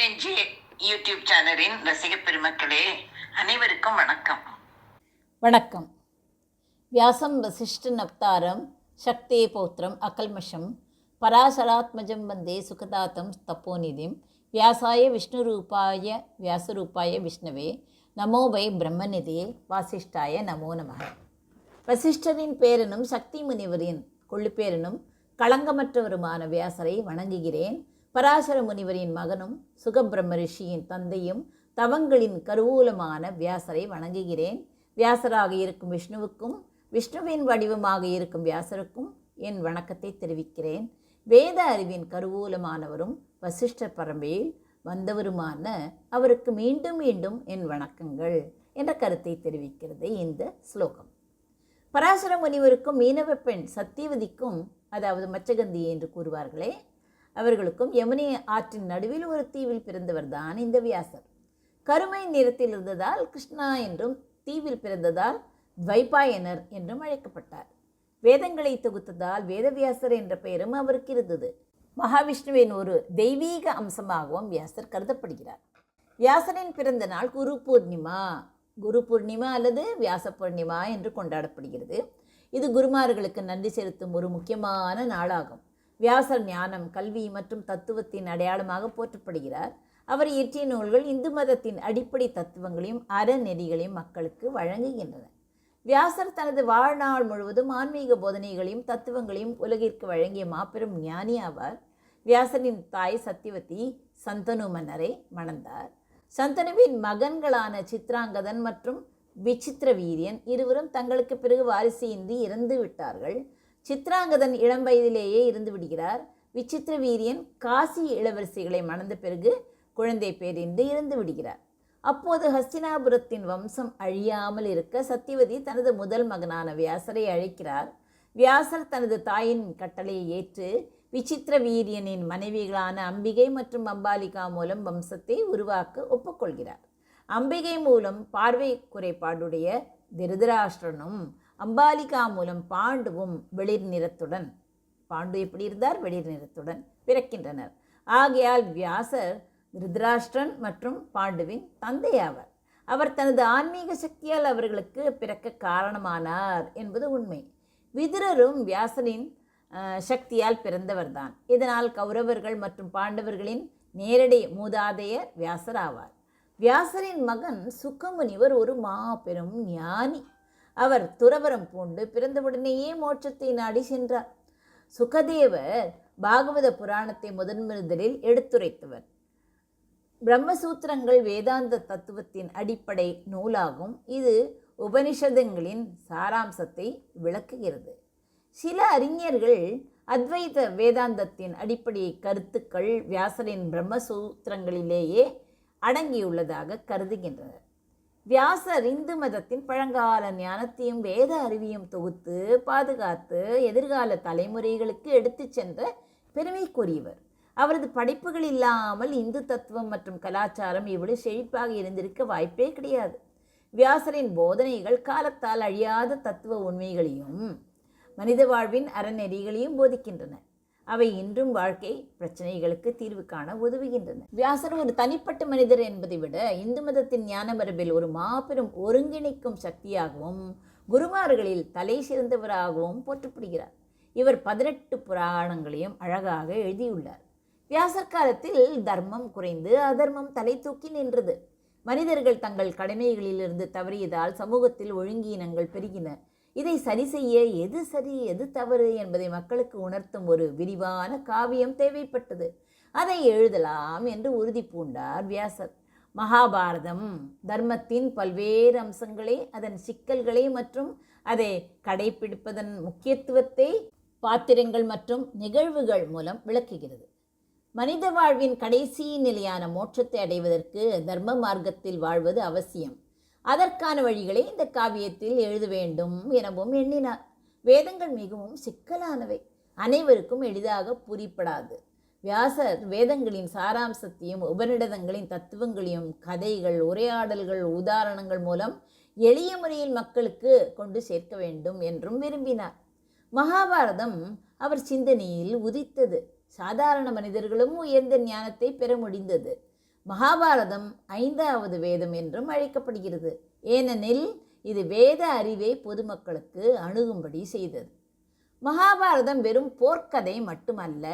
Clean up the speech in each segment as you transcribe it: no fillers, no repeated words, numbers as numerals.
TNG YouTube சேனலின் ரசிக பெருமக்களே, அனைவருக்கும் வணக்கம். வணக்கம். வியாசம் வசிஷ்டன் அவதாரம் சக்தே பௌத்திரம் அகல்மஷம் பராசராத்மஜம் வந்தே சுகதாத்தம் தப்போநிதிம் வியாசாய விஷ்ணுரூபாய வியாசரூபாய விஷ்ணவே நமோ வை பிரம்மநிதியே வாசிஷ்டாய நமோ நமக. வசிஷ்டரின் பேரனும் சக்தி முனிவரின் கொள்ளுப்பேரனும் களங்கமற்றவருமான வியாசரை வணங்குகிறேன். பராசர முனிவரின் மகனும் சுகபிரம்ம ரிஷியின் தந்தையும் தவங்களின் கருவூலமான வியாசரை வணங்குகிறேன். வியாசராக இருக்கும் விஷ்ணுவுக்கும் விஷ்ணுவின் வடிவமாக இருக்கும் வியாசருக்கும் என் வணக்கத்தை தெரிவிக்கிறேன். வேத அறிவின் கருவூலமானவரும் வசிஷ்டர் பரம்பரையில் வந்தவருமான அவருக்கு மீண்டும் மீண்டும் என் வணக்கங்கள் என்ற கருத்தை தெரிவிக்கிறது இந்த ஸ்லோகம். பராசர முனிவருக்கும் மீனவ பெண் சத்தியவதிக்கும், அதாவது மச்சகந்தி என்று கூறுவார்களே, அவர்களுக்கும் யமுனை ஆற்றின் நடுவில் ஒரு தீவில் பிறந்தவர் தான் இந்த வியாசர். கருமை நிறத்தில் இருந்ததால் கிருஷ்ணா என்றும், தீவில் பிறந்ததால் துவைபாயனர் என்றும் அழைக்கப்பட்டார். வேதங்களை தொகுத்ததால் வேதவியாசர் என்ற பெயரும் அவருக்கு இருந்தது. மகாவிஷ்ணுவின் ஒரு தெய்வீக அம்சமாகவும் வியாசர் கருதப்படுகிறார். வியாசரின் பிறந்த நாள் குரு பூர்ணிமா அல்லது வியாச பூர்ணிமா என்று கொண்டாடப்படுகிறது. இது குருமார்களுக்கு நன்றி செலுத்தும் ஒரு முக்கியமான நாளாகும். வியாசர் ஞானம், கல்வி மற்றும் தத்துவத்தின் அடையாளமாக போற்றப்படுகிறார். அவர் இயற்றிய நூல்கள் இந்து மதத்தின் அடிப்படை தத்துவங்களையும் அறநெறிகளையும் மக்களுக்கு வழங்குகின்றன. வியாசர் தனது வாழ்நாள் முழுவதும் ஆன்மீக போதனைகளையும் தத்துவங்களையும் உலகிற்கு வழங்கிய மாபெரும் ஞானி ஆவார். வியாசரின் தாய் சத்தியவதி சந்தனு மன்னரை மணந்தார். சந்தனுவின் மகன்களான சித்ராங்கதன் மற்றும் விசித்திர வீரியன் இருவரும் தங்களுக்கு பிறகு வாரிசையின்றி இறந்து விட்டார்கள். சித்ராங்கதன் இளம் வயதிலேயே இருந்து விடுகிறார். விசித்திர வீரியன் காசி இளவரசிகளை மணந்த பிறகு குழந்தை பேரின்றி இருந்து விடுகிறார். அப்போது ஹஸ்தினாபுரத்தின் வம்சம் அழியாமல் இருக்க சத்தியவதி தனது முதல் மகனான வியாசரை அழைக்கிறார். வியாசர் தனது தாயின் கட்டளையை ஏற்று விசித்திர வீரியனின் மனைவிகளான அம்பிகை மற்றும் அம்பாலிகா மூலம் வம்சத்தை உருவாக்க ஒப்புக்கொள்கிறார். அம்பிகை மூலம் பார்வை குறைபாடுடைய திருதராஷ்டிரனும், அம்பாலிகா மூலம் பாண்டுவும் வெளிர் நிறத்துடன், பாண்டு எப்படி இருந்தார், வெளிர் நிறத்துடன் பிறக்கின்றனர். ஆகையால் வியாசர் திருதராஷ்டிரன் மற்றும் பாண்டுவின் தந்தையாவார். அவர் தனது ஆன்மீக சக்தியால் அவர்களுக்கு பிறக்க காரணமானார் என்பது உண்மை. விதுரரும் வியாசரின் சக்தியால் பிறந்தவர்தான். இதனால் கௌரவர்கள் மற்றும் பாண்டவர்களின் நேரடி மூதாதையர் வியாசர் ஆவார். வியாசரின் மகன் சுகமுனிவர் ஒரு மாபெரும் ஞானி. அவர் துறவரம் பூண்டு பிறந்தவுடனேயே மோட்சத்தை நாடி சென்றார். சுகதேவர் பாகவத புராணத்தை முதலில் எடுத்துரைத்தவர். பிரம்மசூத்திரங்கள் வேதாந்த தத்துவத்தின் அடிப்படை நூலாகும். இது உபனிஷதங்களின் சாராம்சத்தை விளக்குகிறது. சில அறிஞர்கள் அத்வைத வேதாந்தத்தின் அடிப்படை கருத்துக்கள் வியாசரின் பிரம்மசூத்திரங்களிலேயே அடங்கியுள்ளதாக கருதுகின்றனர். வியாசர் இந்து மதத்தின் பழங்கால ஞானத்தையும் வேத அறிவியும் தொகுத்து பாதுகாத்து எதிர்கால தலைமுறைகளுக்கு எடுத்து சென்ற பெருமைக்குரியவர். அவரது படைப்புகள் இல்லாமல் இந்து தத்துவம் மற்றும் கலாச்சாரம் இவ்வளவு செழிப்பாக இருந்திருக்க வாய்ப்பே கிடையாது. வியாசரின் போதனைகள் காலத்தால் அழியாத தத்துவ உண்மைகளையும் மனித வாழ்வின் அறநெறிகளையும் போதிக்கின்றன. அவை இன்றும் வாழ்க்கை பிரச்சனைகளுக்கு தீர்வு காண உதவுகின்றன. வியாசர் ஒரு தனிப்பட்ட மனிதர் என்பதை விட இந்து மதத்தின் ஞான மரபில் ஒரு மாபெரும் ஒருங்கிணைக்கும் சக்தியாகவும் குருமார்களில் தலை சிறந்தவராகவும் போற்றப்படுகிறார். இவர் 18 புராணங்களையும் அழகாக எழுதியுள்ளார். வியாசர் காலத்தில் தர்மம் குறைந்து அதர்மம் தலை தூக்கி நின்றது. மனிதர்கள் தங்கள் கடமைகளிலிருந்து தவறியதால் சமூகத்தில் ஒழுங்கீனங்கள் பெருகின. இதை சரி செய்ய எது சரி எது தவறு என்பதை மக்களுக்கு உணர்த்தும் ஒரு விரிவான காவியம் தேவைப்பட்டது. அதை எழுதலாம் என்று உறுதி பூண்டார் வியாசர். மகாபாரதம் தர்மத்தின் பல்வேறு அம்சங்களை, அதன் சிக்கல்களை மற்றும் அதை கடைபிடிப்பதன் முக்கியத்துவத்தை பாத்திரங்கள் மற்றும் நிகழ்வுகள் மூலம் விளக்குகிறது. மனித வாழ்வின் கடைசி நிலையான மோட்சத்தை அடைவதற்கு தர்ம மார்க்கத்தில் வாழ்வது அவசியம். அதற்கான வழிகளை இந்த காவியத்தில் எழுத வேண்டும் எனவும் எண்ணினார். வேதங்கள் மிகவும் சிக்கலானவை, அனைவருக்கும் எளிதாக புரிப்படாது. வியாசர் வேதங்களின் சாராம்சத்தையும் உபநிடதங்களின் தத்துவங்களையும் கதைகள், உரையாடல்கள், உதாரணங்கள் மூலம் எளிய முறையில் மக்களுக்கு கொண்டு சேர்க்க வேண்டும் என்றும் விரும்பினார். மகாபாரதம் அவர் சிந்தனையில் உதித்தது. சாதாரண மனிதர்களும் உயர்ந்த ஞானத்தை பெற முடிந்தது. மகாபாரதம் 5வது வேதம் என்றும் அழைக்கப்படுகிறது. ஏனெனில் இது வேத அறிவை பொதுமக்களுக்கு அணுகும்படி செய்தது. மகாபாரதம் வெறும் போர்க்கதை மட்டுமல்ல.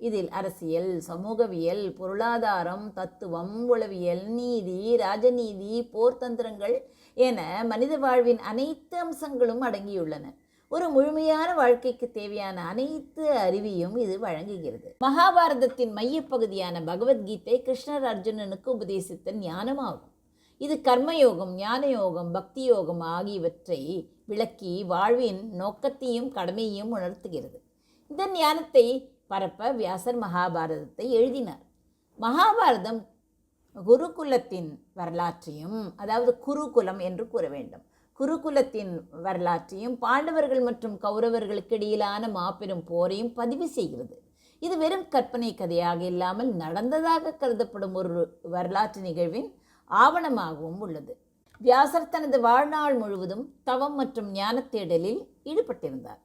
இதில் அரசியல், சமூகவியல், பொருளாதாரம், தத்துவம், உளவியல், நீதி, ராஜநீதி, போர்த்தந்திரங்கள் என மனித வாழ்வின் அனைத்து அம்சங்களும் அடங்கியுள்ளன. ஒரு முழுமையான வாழ்க்கைக்கு தேவையான அனைத்து அறிவையும் இது வழங்குகிறது. மகாபாரதத்தின் மையப்பகுதியான பகவத்கீதை கிருஷ்ணர் அர்ஜுனனுக்கு உபதேசித்த ஞானமாகும். இது கர்மயோகம், ஞான யோகம், பக்தி யோகம் ஆகியவற்றை விளக்கி வாழ்வின் நோக்கத்தையும் கடமையையும் உணர்த்துகிறது. இந்த ஞானத்தை பரப்ப வியாசர் மகாபாரதத்தை எழுதினார். மகாபாரதம் குருகுலத்தின் வரலாற்றையும், அதாவது குருகுலம் என்று கூற வேண்டும், குருகுலத்தின் வரலாற்றையும் பாண்டவர்கள் மற்றும் கௌரவர்களுக்கு இடையிலான மாபெரும் போரையும் பதிவு செய்கிறது. இது வெறும் கற்பனை கதையாக இல்லாமல் நடந்ததாக கருதப்படும் ஒரு வரலாற்று நிகழ்வின் ஆவணமாகவும் உள்ளது. வியாசர் தனது வாழ்நாள் முழுவதும் தவம் மற்றும் ஞான தேடலில் ஈடுபட்டிருந்தார்.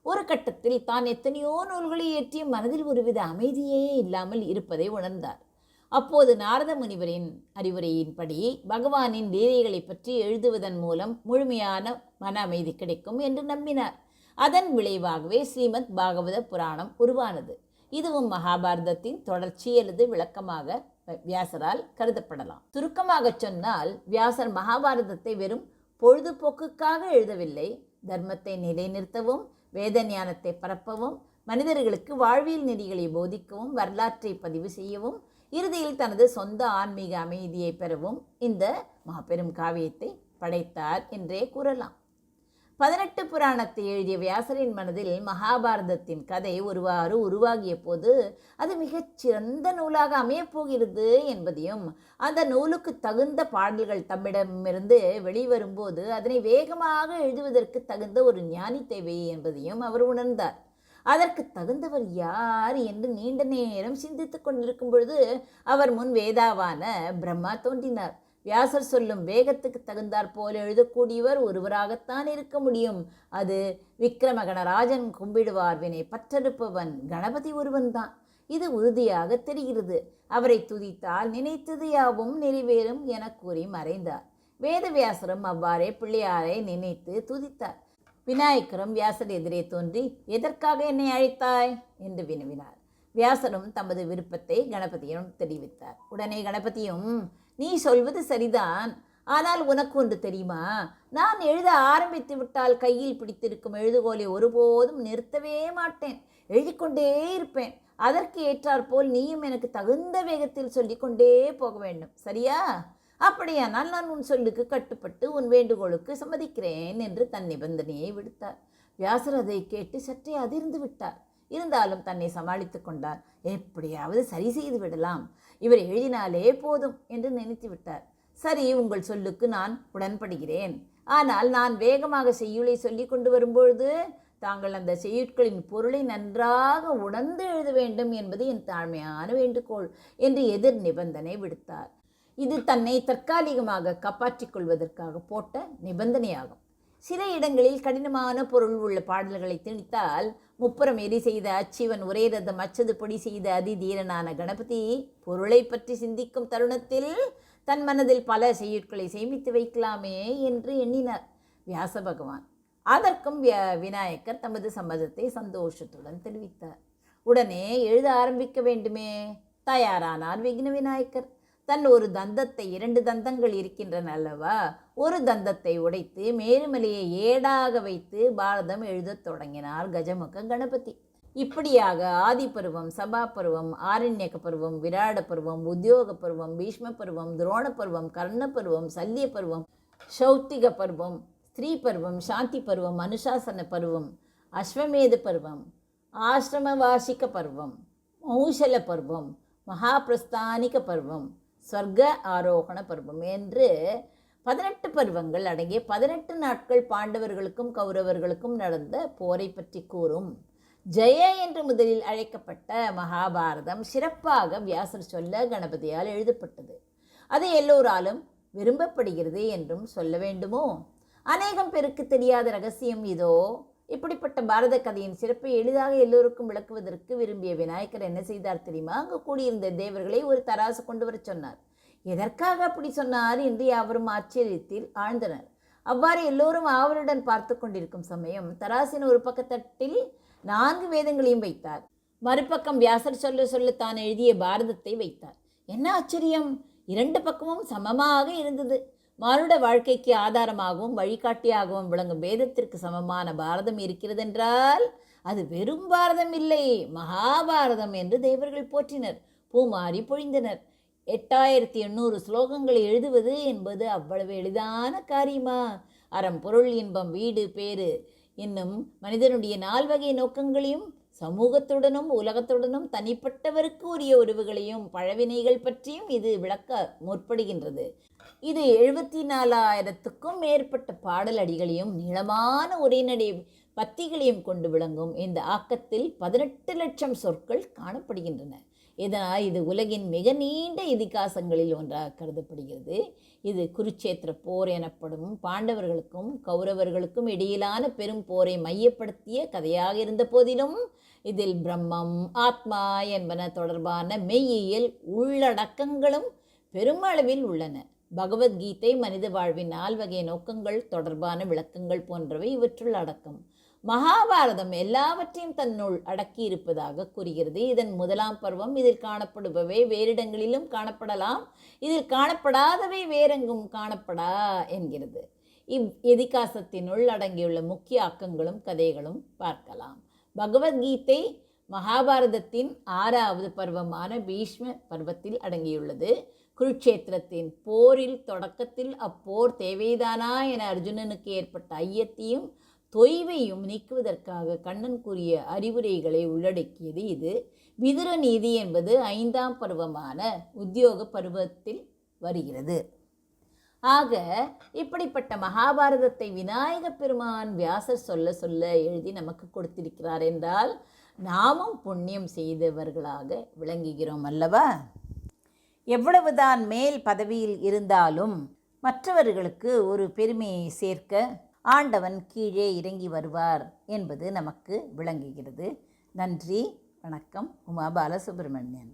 ஒரு கட்டத்தில் தான் எத்தனையோ நூல்களை இயற்றிய மனதில் ஒருவித அமைதியே இல்லாமல் இருப்பதை உணர்ந்தார். அப்போது நாரத முனிவரின் அறிவுரையின்படி பகவானின் லீலைகளை பற்றி எழுதுவதன் மூலம் முழுமையான மன அமைதி கிடைக்கும் என்று நம்பினார். அதன் விளைவாகவே ஸ்ரீமத் பாகவத புராணம் உருவானது. இதுவும் மகாபாரதத்தின் தொடர்ச்சி அல்லது விளக்கமாக வியாசரால் கருதப்படலாம். சுருக்கமாக சொன்னால், வியாசர் மகாபாரதத்தை வெறும் பொழுதுபோக்குக்காக எழுதவில்லை. தர்மத்தை நிலைநிறுத்தவும், வேத ஞானத்தை பரப்பவும், மனிதர்களுக்கு வாழ்வியல் நெறிகளை போதிக்கவும், வரலாற்றை பதிவு செய்யவும், இறுதியில் தனது சொந்த ஆன்மீக அமைதியை பெறவும் இந்த மாபெரும் காவியத்தை படைத்தார் என்றே கூறலாம். 18 புராணத்தை எழுதிய வியாசரின் மனதில் மகாபாரதத்தின் கதை ஒருவாறு உருவாகிய போது அது மிகச் சிறந்த நூலாக அமையப்போகிறது என்பதையும், அந்த நூலுக்கு தகுந்த பாடல்கள் தம்மிடமிருந்து வெளிவரும்போது அதனை வேகமாக எழுதுவதற்கு தகுந்த ஒரு ஞானி தேவை என்பதையும் அவர் உணர்ந்தார். அதற்கு தகுந்தவர் யார் என்று நீண்ட நேரம் சிந்தித்து கொண்டிருக்கும் பொழுது அவர் முன் வேதாவான பிரம்மா தோன்றினார். வியாசர் சொல்லும் வேகத்துக்கு தகுந்தாற் போல் எழுதக்கூடியவர் ஒருவராகத்தான் இருக்க முடியும். அது விக்ரமகணராஜன் கும்பிடுவார் வினை பற்றறுப்பவன் கணபதி ஒருவன்தான். இது உறுதியாக தெரிகிறது. அவரை துதித்தால் நினைத்தது யாவும் நிறைவேறும் என கூறி மறைந்தார். வேதவியாசரும் அவ்வாறே பிள்ளையாரை நினைத்து துதித்தார். விநாயகரும் வியாசர் எதிரே தோன்றி, எதற்காக என்னை அழைத்தாய் என்று வினவினார். வியாசரும் தமது விருப்பத்தை கணபதியிடம் தெரிவித்தார். உடனே கணபதியும், நீ சொல்வது சரிதான், ஆனால் உனக்கு ஒன்று தெரியுமா? நான் எழுத ஆரம்பித்து விட்டால் கையில் பிடித்திருக்கும் எழுதுகோலை ஒருபோதும் நிறுத்தவே மாட்டேன். எழுதிக்கொண்டே இருப்பேன். அதற்கு ஏற்றாற்போல் நீயும் எனக்கு தகுந்த வேகத்தில் சொல்லிக்கொண்டே போக வேண்டும். சரியா? அப்படியானால் நான் உன் சொல்லுக்கு கட்டுப்பட்டு உன் வேண்டுகோளுக்கு சம்மதிக்கிறேன் என்று தன் நிபந்தனையை விடுத்தார். வியாசர் அதை கேட்டு சற்றே அதிர்ந்து விட்டார். இருந்தாலும் தன்னை சமாளித்து கொண்டார். எப்படியாவது சரி செய்து விடலாம், இவர் எழுதினாலே போதும் என்று நினைத்து விட்டார். சரி, உங்கள் சொல்லுக்கு நான் உடன்படுகிறேன். ஆனால் நான் வேகமாக செய்யுளை சொல்லி கொண்டு வரும்பொழுது தாங்கள் அந்த செய்யுட்களின் பொருளை நன்றாக உணர்ந்து எழுத வேண்டும் என்பது என் தாழ்மையான வேண்டுகோள் என்று எதிர் நிபந்தனை விடுத்தார். இது தன்னை தற்காலிகமாக காப்பாற்றிக் கொள்வதற்காக போட்ட நிபந்தனையாகும். சில இடங்களில் கடினமான பொருள் உள்ள பாடல்களை திணித்தால் முப்புறம் எரி செய்த அச்சிவன் ஒரே ரதம் அச்சது பொடி செய்த அதிதீரனான கணபதி பொருளை பற்றி சிந்திக்கும் தருணத்தில் தன் மனதில் பல செய்யுட்களை சேமித்து வைக்கலாமே என்று எண்ணினார் வியாச பகவான். அதற்கும் விநாயகர் தமது சம்மதத்தை சந்தோஷத்துடன் தெரிவித்தார். உடனே எழுத ஆரம்பிக்க வேண்டுமே. தயாரானார் விக்ன விநாயகர். தன் ஒரு தந்தத்தை, 2 தந்தங்கள் இருக்கின்றன அல்லவா, ஒரு தந்தத்தை உடைத்து மேருமலையை ஏடாக வைத்து பாரதம் எழுதத் தொடங்கினார் கஜமுக கணபதி. இப்படியாக ஆதி பருவம், சபா பருவம், ஆரண்யக பருவம், விராட பருவம், உத்தியோக பருவம், பீஷ்ம பருவம், துரோண பருவம், கர்ண பருவம், சல்லிய பருவம், சௌத்திக பருவம், ஸ்திரீ பருவம், சாந்தி பருவம், அனுசாசன பருவம், அஸ்வமேத பருவம், ஆசிரமவாசிக பருவம், மௌஷல பருவம், மகாபிரஸ்தானிக பருவம், ஸ்வர்க ஆரோகண பருவம் என்று 18 பருவங்கள் அடங்கிய 18 நாட்கள் பாண்டவர்களுக்கும் கௌரவர்களுக்கும் நடந்த போரை பற்றி கூறும் ஜெய என்று முதலில் அழைக்கப்பட்ட மகாபாரதம் சிறப்பாக வியாசர் சொல்ல கணபதியால் எழுதப்பட்டது. அது எல்லோராலும் விரும்பப்படுகிறது என்றும் சொல்ல வேண்டுமோ? அநேகம் பேருக்கு தெரியாத ரகசியம் இதோ. இப்படிப்பட்ட பாரத கதையின் சிறப்பை எளிதாக எல்லோருக்கும் விளக்குவதற்கு விரும்பிய விநாயகர் என்ன செய்தார் தெரியுமா? அங்கு கூடியிருந்த தேவர்களை ஒரு தராசு கொண்டு வர சொன்னார். எதற்காக அப்படி சொன்னார் என்று யாவரும் ஆச்சரியத்தில் ஆழ்ந்தனர். அவ்வாறு எல்லோரும் ஆவலுடன் பார்த்து கொண்டிருக்கும் சமயம் தராசின் ஒரு பக்கத்தட்டில் 4 வேதங்களையும் வைத்தார். மறுபக்கம் வியாசர் சொல்ல சொல்ல தான் எழுதிய பாரதத்தை வைத்தார். என்ன ஆச்சரியம்! 2 பக்கமும் சமமாக இருந்தது. மானுட வாழ்க்கைக்கு ஆதாரமாகவும் வழிகாட்டியாகவும் விளங்கும் வேதத்திற்கு சமமான பாரதம் இருக்கிறதென்றால் அது வெறும் பாரதம் இல்லை, மகாபாரதம் என்று தேவர்கள் போற்றினர், பூமாரி பொழிந்தனர். 8800 ஸ்லோகங்களை எழுதுவது என்பது அவ்வளவு எளிதான காரியமா? அறம், பொருள், இன்பம், வீடு, பேறு என்னும் மனிதனுடைய 4 வகை நோக்கங்களையும் சமூகத்துடனும் உலகத்துடனும் தனிப்பட்டவருக்கு உரிய உறவுகளையும் பழவினைகள் பற்றியும் இது விளக்க முற்படுகின்றது. இது 74,000க்கும் மேற்பட்ட பாடல் அடிகளையும் நீளமான உரைநடை பத்திகளையும் கொண்டு விளங்கும் இந்த ஆக்கத்தில் 18 லட்சம் சொற்கள் காணப்படுகின்றன. இதனால் இது உலகின் மிக நீண்ட இதிகாசங்களில் ஒன்றாக கருதப்படுகிறது. இது குருச்சேத்திர போர் எனப்படும் பாண்டவர்களுக்கும் கௌரவர்களுக்கும் இடையிலான பெரும் போரை மையப்படுத்திய கதையாக இருந்த போதிலும் இதில் பிரம்மம், ஆத்மா என்பன தொடர்பான மெய்யியல் உள்ளடக்கங்களும் பெருமளவில் உள்ளன. பகவத்கீதை மனித வாழ்வின் 4 வகை நோக்கங்கள் தொடர்பான விளக்கங்கள் போன்றவை இவற்றுள் அடக்கம். மகாபாரதம் எல்லாவற்றையும் தன்னுள் அடக்கியிருப்பதாக கூறுகிறது. இதன் 1ஆம் பருவம் இதில் காணப்படுபவை வேறிடங்களிலும் காணப்படலாம், இதில் காணப்படாதவை வேறெங்கும் காணப்படா என்கிறது. இதிகாசத்தினுள் அடங்கியுள்ள முக்கிய ஆக்கங்களும் கதைகளும் பார்க்கலாம். பகவத்கீதை மகாபாரதத்தின் 6வது பருவமான பீஷ்ம பருவத்தில் அடங்கியுள்ளது. குருட்சேத்திரத்தின் போரில் தொடக்கத்தில் அப்போர் தேவைதானா என அர்ஜுனனுக்கு ஏற்பட்ட ஐயத்தையும் தொய்வையும் நீக்குவதற்காக கண்ணன் கூறிய அறிவுரைகளை உள்ளடக்கியது இது. விதுர நீதி என்பது 5ஆம் பருவமான உத்தியோக பருவத்தில் வருகிறது. ஆக இப்படிப்பட்ட மகாபாரதத்தை விநாயக பெருமான் வியாசர் சொல்ல சொல்ல எழுதி நமக்கு கொடுத்திருக்கிறார் என்றால் நாமும் புண்ணியம் செய்தவர்களாக விளங்குகிறோம் அல்லவா? எவ்வளவுதான் மேல் பதவியில் இருந்தாலும் மற்றவர்களுக்கு ஒரு பெருமையை சேர்க்க ஆண்டவன் கீழே இறங்கி வருவார் என்பது நமக்கு விளங்குகிறது. நன்றி, வணக்கம். உமா பாலசுப்ரமணியன்.